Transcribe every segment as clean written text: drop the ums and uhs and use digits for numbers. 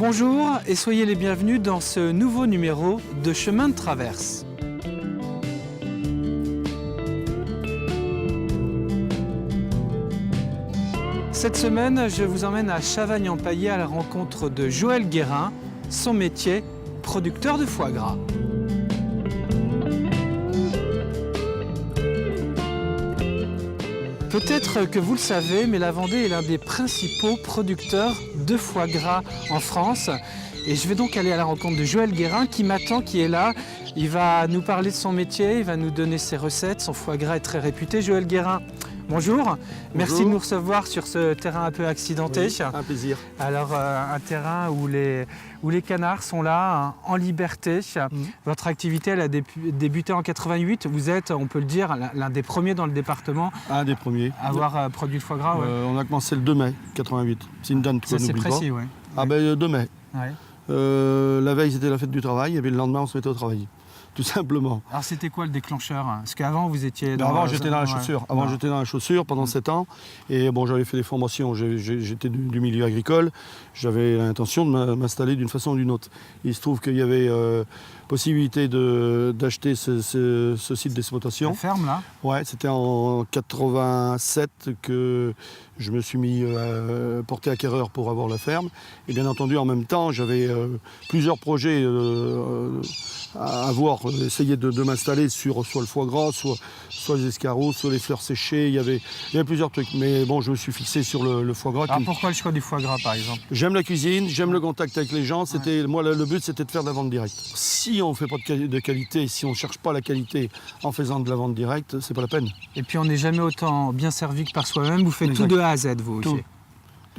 Bonjour et soyez les bienvenus dans ce nouveau numéro de Chemin de Traverse. Cette semaine, je vous emmène à Chavagne-en-Paillé à la rencontre de Joël Guérin, son métier, producteur de foie gras. Peut-être que vous le savez, mais la Vendée est l'un des principaux producteurs de foie gras en France. Et je vais donc aller à la rencontre de Joël Guérin qui m'attend, qui est là. Il va nous parler de son métier, il va nous donner ses recettes. Son foie gras est très réputé. Joël Guérin, bonjour. Merci de nous recevoir sur ce terrain un peu accidenté. Oui, un plaisir. Alors, un terrain où les canards sont là, en liberté. Votre activité, elle a débuté en 88. Vous êtes, on peut le dire, l'un des premiers dans le département Un des premiers. à avoir produit le foie gras. Ouais. On a commencé le 2 mai 88. C'est une date, Ça, c'est n'oublie précis, pas. oui. Ah ben, le 2 mai. Ouais. La veille, c'était la fête du travail, et puis le lendemain, on se mettait au travail. Tout simplement. Alors, c'était quoi le déclencheur? Parce qu'avant, vous étiez dans... Avant, j'étais dans la chaussure. Avant, Voilà. j'étais dans la chaussure pendant 7 ans. Et bon, j'avais fait des formations. J'étais du milieu agricole. J'avais l'intention de m'installer d'une façon ou d'une autre. Il se trouve qu'il y avait possibilité d'acheter ce site d'exploitation. La ferme, là? Ouais, c'était en 87 que je me suis mis porté acquéreur pour avoir la ferme. Et bien entendu, en même temps, j'avais plusieurs projets à avoir, essayer de m'installer sur soit le foie gras, soit les escargots, soit les fleurs séchées. Il y avait plusieurs trucs. Mais bon, je me suis fixé sur le foie gras. Alors, pourquoi le choix du foie gras, par exemple? J'aime la cuisine, j'aime le contact avec les gens. Moi, le but, c'était de faire de la vente directe. Si on ne fait pas de qualité, si on ne cherche pas la qualité en faisant de la vente directe, c'est pas la peine. Et puis, on n'est jamais autant bien servi que par soi-même. Vous faites Exact. tout de A à Z, vous Tout. aussi.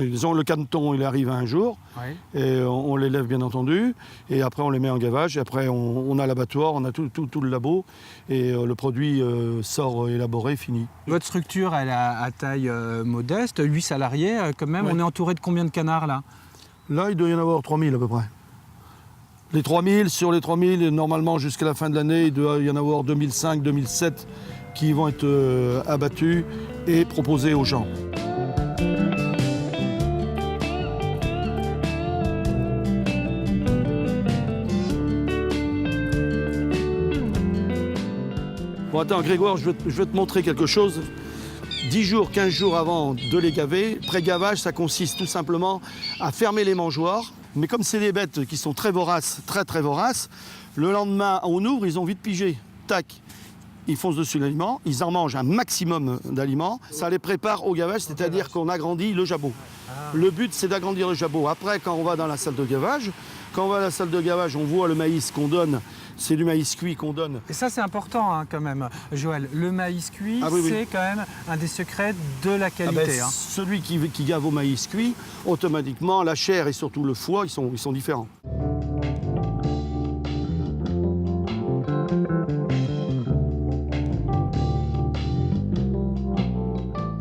Disons, le caneton, il arrive un jour, Ouais. et on les lève bien entendu, et après on les met en gavage, et après on a l'abattoir, on a tout le labo, et le produit sort élaboré, fini. Votre structure, elle est à taille modeste, 8 salariés quand même. Ouais. On est entouré de combien de canards, là? Là, il doit y en avoir 3000 à peu près. Les 3000, sur les 3000, normalement jusqu'à la fin de l'année, il doit y en avoir 2005, 2007 qui vont être abattus et proposés aux gens. Bon, attends, Grégoire, je vais te montrer quelque chose. 10 jours, 15 jours avant de les gaver, pré-gavage, ça consiste tout simplement à fermer les mangeoires. Mais comme c'est des bêtes qui sont très voraces, très voraces, le lendemain, on ouvre, ils ont vite pigé. Tac, ils foncent dessus l'aliment, ils en mangent un maximum d'aliments. Ça les prépare au gavage, c'est-à-dire qu'on agrandit le jabot. Le but, c'est d'agrandir le jabot. Après, quand on va dans la salle de gavage, on voit le maïs qu'on donne. C'est du maïs cuit qu'on donne. Et ça, c'est important hein, quand même, Joël. Le maïs cuit, Ah oui, oui. c'est quand même un des secrets de la Ah qualité. ben, hein. Celui qui gave au maïs cuit, automatiquement, la chair et surtout le foie, ils sont différents.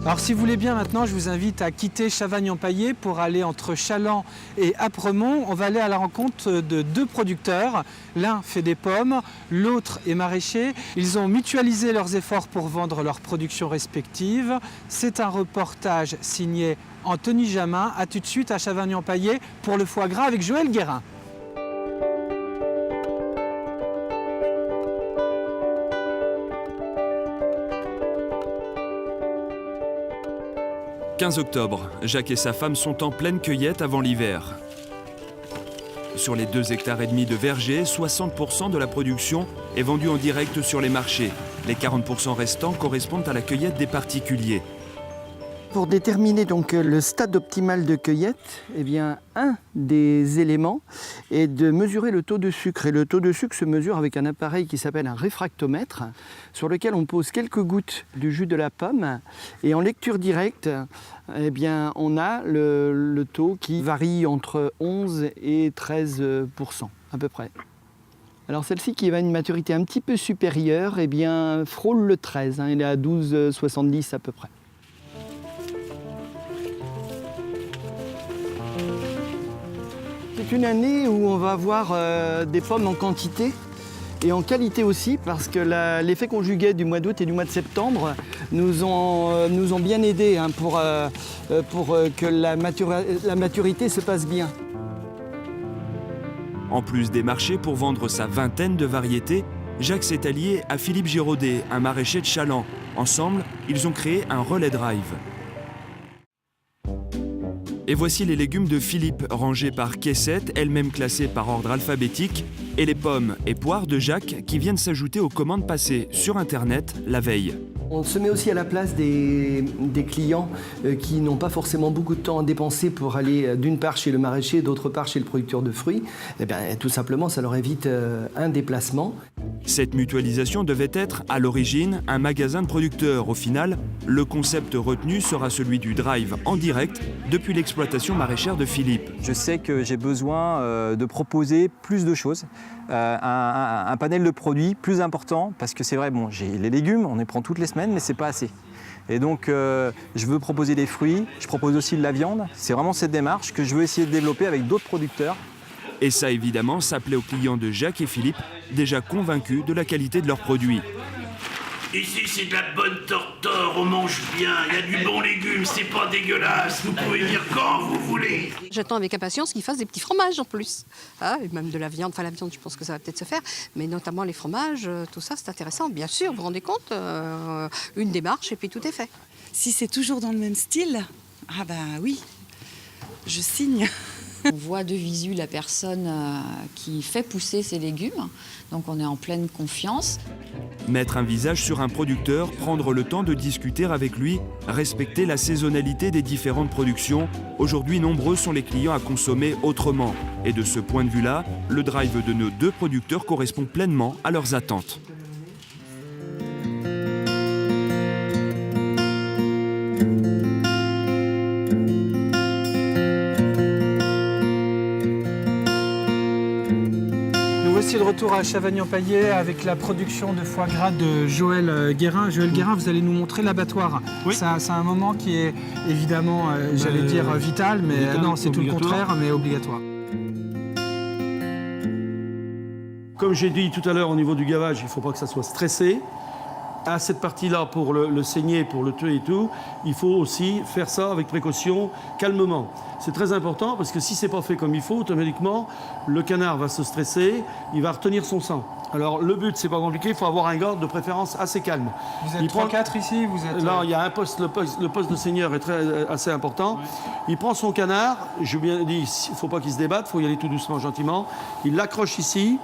Alors si vous voulez bien maintenant, je vous invite à quitter Chavagne-en-Paillé pour aller entre Challans et Apremont. On va aller à la rencontre de deux producteurs. L'un fait des pommes, l'autre est maraîcher. Ils ont mutualisé leurs efforts pour vendre leurs productions respectives. C'est un reportage signé Anthony Jamin. A tout de suite à Chavagne-en-Paillé pour le foie gras avec Joël Guérin. « 15 octobre, Jacques et sa femme sont en pleine cueillette avant l'hiver. Sur les 2,5 hectares de verger, 60% de la production est vendue en direct sur les marchés. Les 40% restants correspondent à la cueillette des particuliers. Pour déterminer donc le stade optimal de cueillette, eh bien, un des éléments est de mesurer le taux de sucre. Et le taux de sucre se mesure avec un appareil qui s'appelle un réfractomètre, sur lequel on pose quelques gouttes du jus de la pomme. Et en lecture directe, eh bien, on a le taux qui varie entre 11 et 13% à peu près. Alors celle-ci qui a une maturité un petit peu supérieure, eh bien, frôle le 13, hein, elle est à 12,70 à peu près. C'est une année où on va avoir des pommes en quantité et en qualité aussi, parce que l'effet conjugué du mois d'août et du mois de septembre nous ont bien aidés hein, pour que la maturité se passe bien. En plus des marchés pour vendre sa vingtaine de variétés, Jacques s'est allié à Philippe Giraudet, un maraîcher de Chaland. Ensemble, ils ont créé un relais drive. Et voici les légumes de Philippe, rangés par caissette, elles-mêmes classées par ordre alphabétique, et les pommes et poires de Jacques qui viennent s'ajouter aux commandes passées sur Internet la veille. On se met aussi à la place des clients qui n'ont pas forcément beaucoup de temps à dépenser pour aller d'une part chez le maraîcher, d'autre part chez le producteur de fruits. Eh bien, tout simplement, ça leur évite un déplacement. Cette mutualisation devait être, à l'origine, un magasin de producteurs. Au final, le concept retenu sera celui du drive en direct depuis l'exploitation maraîchère de Philippe. Je sais que j'ai besoin de proposer plus de choses, un panel de produits plus important, parce que c'est vrai, bon, j'ai les légumes, on les prend toutes les semaines, mais c'est pas assez. Et donc, je veux proposer des fruits, je propose aussi de la viande. C'est vraiment cette démarche que je veux essayer de développer avec d'autres producteurs. Et ça, évidemment, ça plaît aux clients de Jacques et Philippe, déjà convaincus de la qualité de leurs produits. Ici, c'est de la bonne tortore, on mange bien, il y a du bon légume, c'est pas dégueulasse, vous pouvez venir quand vous voulez. J'attends avec impatience qu'ils fassent des petits fromages en plus. Ah, et même de la viande, enfin la viande, je pense que ça va peut-être se faire, mais notamment les fromages, tout ça, c'est intéressant. Bien sûr, vous vous rendez compte, une démarche et puis tout est fait. Si c'est toujours dans le même style, ah bah oui, je signe. On voit de visu la personne qui fait pousser ses légumes, donc on est en pleine confiance. Mettre un visage sur un producteur, prendre le temps de discuter avec lui, respecter la saisonnalité des différentes productions. Aujourd'hui, nombreux sont les clients à consommer autrement. Et de ce point de vue-là, le drive de nos deux producteurs correspond pleinement à leurs attentes. Voici le retour à Chavagny-en-Paillé avec la production de foie gras de Joël Guérin. Joël Guérin, vous allez nous montrer l'abattoir. Oui. C'est un moment qui est évidemment, j'allais dire vital, mais vital, non, c'est tout le obligatoire. contraire, mais obligatoire. Comme j'ai dit tout à l'heure au niveau du gavage, il ne faut pas que ça soit stressé. À cette partie-là, pour le saigner, pour le tuer et tout, il faut aussi faire ça avec précaution, calmement. C'est très important parce que si c'est pas fait comme il faut, automatiquement, le canard va se stresser, il va retenir son sang. Alors le but, c'est pas compliqué, il faut avoir un garde de préférence assez calme. Vous êtes 3-4 ici, vous êtes... Là, il y a un poste, le poste de seigneur est assez important. Ouais. Il prend son canard, je bien dit, il ne faut pas qu'il se débatte, il faut y aller tout doucement, gentiment. Il l'accroche ici.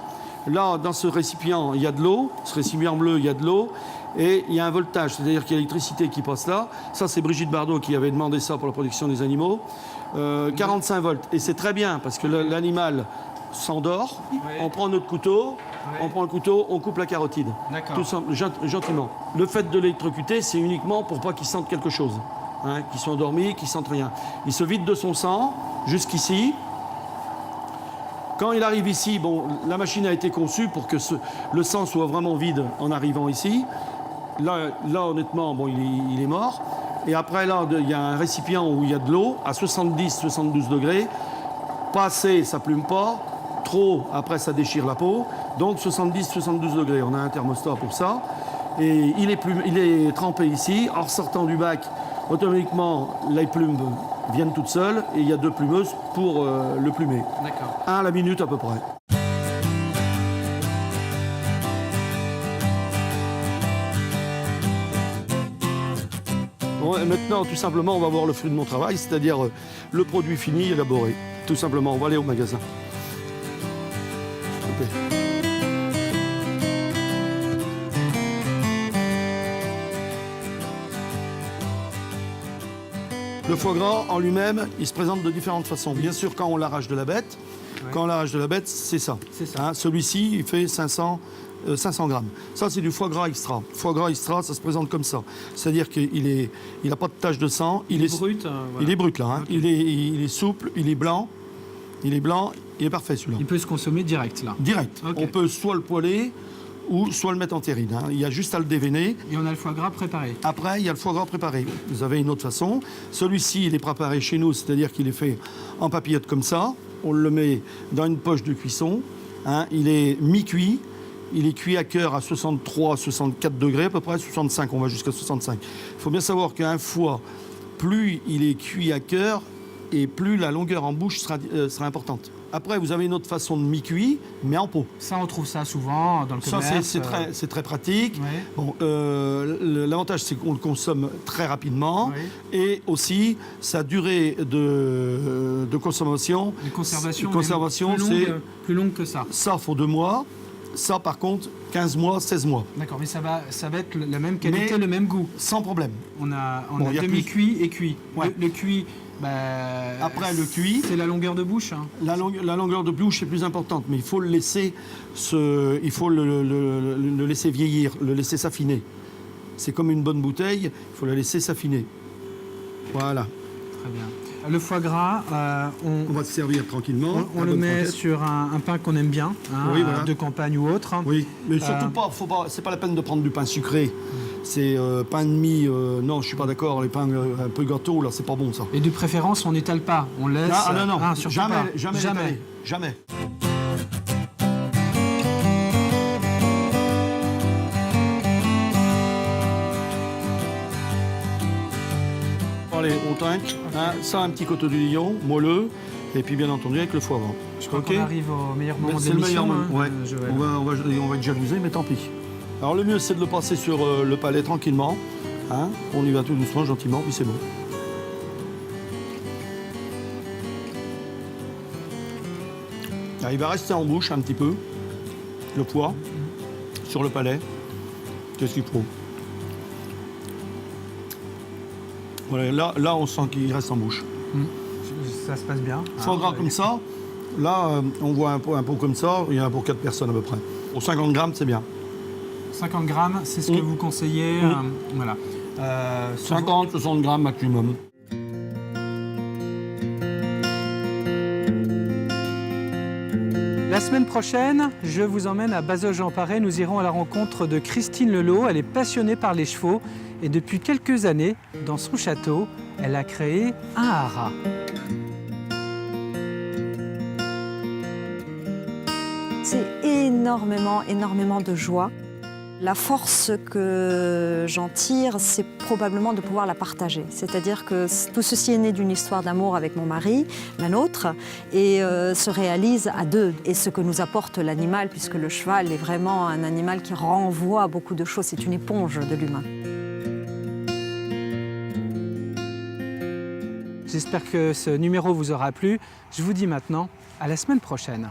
Là, dans ce récipient, il y a de l'eau. Ce récipient bleu, il y a de l'eau. Et il y a un voltage, c'est-à-dire qu'il y a l'électricité qui passe là. Ça, c'est Brigitte Bardot qui avait demandé ça pour la protection des animaux. 45 volts. Et c'est très bien parce que l'animal s'endort. Oui. On prend notre couteau, oui. On prend le couteau, on coupe la carotide. Tout simple, gentiment. Le fait de l'électrocuter, c'est uniquement pour pas qu'il sente quelque chose. Hein, qu'ils soient endormis, qu'ils sentent rien. Il se vide de son sang jusqu'ici. Quand il arrive ici, bon, la machine a été conçue pour que le sang soit vraiment vide en arrivant ici. Là honnêtement, bon, il est mort. Et après, là, il y a un récipient où il y a de l'eau à 70-72 degrés. Pas assez, ça plume pas. Trop, après, ça déchire la peau. Donc 70-72 degrés. On a un thermostat pour ça. Et il est trempé ici. En ressortant du bac, automatiquement, les plumes viennent toutes seules. Et il y a 2 plumeuses pour le plumer. D'accord. 1 à la minute à peu près. Bon, maintenant, tout simplement, on va voir le fruit de mon travail, c'est-à-dire le produit fini, élaboré. Tout simplement, on va aller au magasin. Okay. Le foie gras, en lui-même, il se présente de différentes façons. Bien sûr, quand on l'arrache de la bête, ouais. Quand on l'arrache de la bête, c'est ça. Hein, celui-ci, il fait 500 grammes. Ça, c'est du foie gras extra. Foie gras extra, ça se présente comme ça. C'est-à-dire qu'il n'a pas de tache de sang. Il est brut. Voilà. Il est brut, là. Hein. Okay. Il est souple, il est blanc. Il est parfait, celui-là. Il peut se consommer direct, là. Direct. Okay. On peut soit le poêler ou soit le mettre en terrine. Hein. Il y a juste à le déveiner. Et on a le foie gras préparé. Après, il y a le foie gras préparé. Vous avez une autre façon. Celui-ci, il est préparé chez nous, c'est-à-dire qu'il est fait en papillote comme ça. On le met dans une poche de cuisson. Hein. Il est mi-cuit. Il est cuit à cœur à 63-64 degrés, à peu près 65, on va jusqu'à 65. Il faut bien savoir qu'un foie, plus il est cuit à cœur et plus la longueur en bouche sera importante. Après, vous avez une autre façon de mi-cuit, mais en pot. Ça, on trouve ça souvent dans le Ça, commerce. c'est très pratique. Ouais. Bon, l'avantage, c'est qu'on le consomme très rapidement. Oui. Et aussi, sa durée de consommation. Les conservations, c'est plus longue que ça. ça, faut 2 mois. Ça, par contre, 15 mois, 16 mois. D'accord, mais ça va être la même qualité, Mais- le même goût. Sans problème. On a Bon, y a demi-cuit et cuit. Ouais. Le cuit, Après le cuit, c'est la longueur de bouche. Hein. la longueur de bouche est plus importante, mais il faut le laisser, il faut le laisser vieillir, le laisser s'affiner. C'est comme une bonne bouteille, il faut la laisser s'affiner. Voilà. Très bien. Le foie gras, On va se servir tranquillement. on La le bonne met franquette. sur un pain qu'on aime bien, hein, Oui, voilà. de campagne ou autre. Oui, mais surtout pas, c'est pas la peine de prendre du pain sucré. C'est pain de mie, non, je suis pas d'accord. Les pains un peu gâteaux, là, c'est pas bon ça. Et de préférence, on n'étale pas, on laisse. Ah non, surtout jamais, pas. jamais, Jamais. jamais. Allez, on trinque. Hein, ça, un petit côteau du lion, moelleux, et puis bien entendu avec le foie gras. Je crois Ok. qu'on arrive au meilleur moment de C'est le meilleur l'émission. moment. Ouais. Joël. On va être jalousé, mais tant pis. Alors le mieux, c'est de le passer sur le palais tranquillement. Hein. On y va tout doucement, gentiment, puis c'est bon. Alors, il va rester en bouche un petit peu, le pois, sur le palais. Qu'est-ce qu'il faut? Voilà, là, on sent qu'il reste en bouche. Ça se passe bien. Foie gras comme ça, là, on voit un pot comme ça, il y en a pour 4 personnes à peu près. Pour 50 grammes, c'est bien. 50 grammes, c'est ce que vous conseillez. Voilà. 50, 60 grammes maximum. La semaine prochaine, je vous emmène à Bazoches-en-Parais. Nous irons à la rencontre de Christine Lelot. Elle est passionnée par les chevaux et depuis quelques années, dans son château, elle a créé un haras. C'est énormément de joie. La force que j'en tire, c'est probablement de pouvoir la partager. C'est-à-dire que tout ceci est né d'une histoire d'amour avec mon mari, la nôtre, et se réalise à deux. Et ce que nous apporte l'animal, puisque le cheval est vraiment un animal qui renvoie à beaucoup de choses, c'est une éponge de l'humain. J'espère que ce numéro vous aura plu. Je vous dis maintenant à la semaine prochaine.